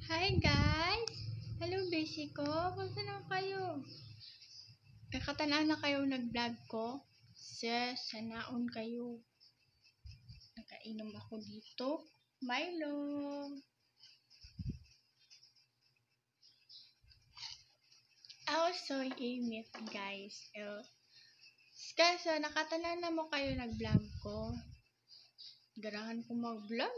Hi guys! Hello Beshi ko! Kumusta naman kayo? Nakatanaan na kayo nag-vlog ko? Sanaon kayo. Nakainom ako dito. Milo! So init guys. Kaso nakatanaan na mo kayo nag-vlog ko? Garahan ko mag-vlog,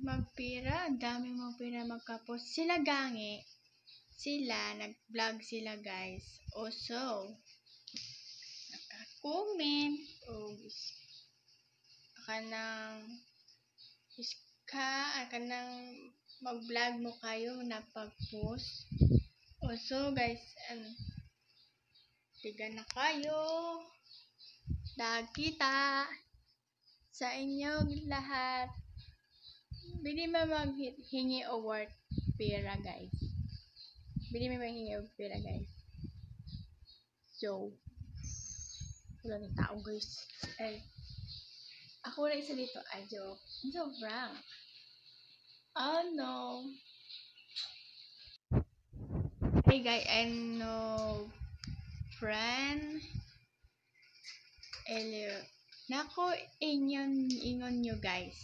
magpira, ang daming magpira magkapos. Sila gangi. Sila, nag-vlog sila guys. Also, naka-comment. Kanang mag-vlog mo kayo na pag-post. Also guys, tiga na kayo. Kita sa inyo lahat. Bili mo maghingi award pera guys. So, wala ng tao guys. Ako lang isa dito. Joke. So, prank. Oh no. Hey guys, friend. Hello. Nako, ingon nyo guys.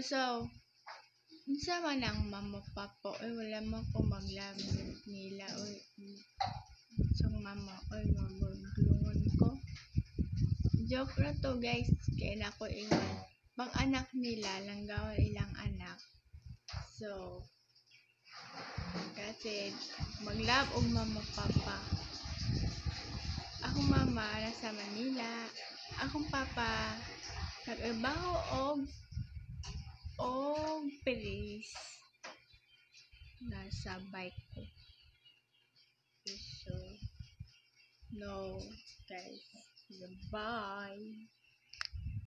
So, unsa man ang mama papa wala man ko mag-love nila mama maglungon ko. Joke na to guys, kaya na ko ingon. Bang anak nila, langgawan ilang anak. So, kasi mag-love og mama papa. Akong mama nasa Manila, akong papa nag-trabaho og Paris. Nasa bike ko. So, no guys, goodbye.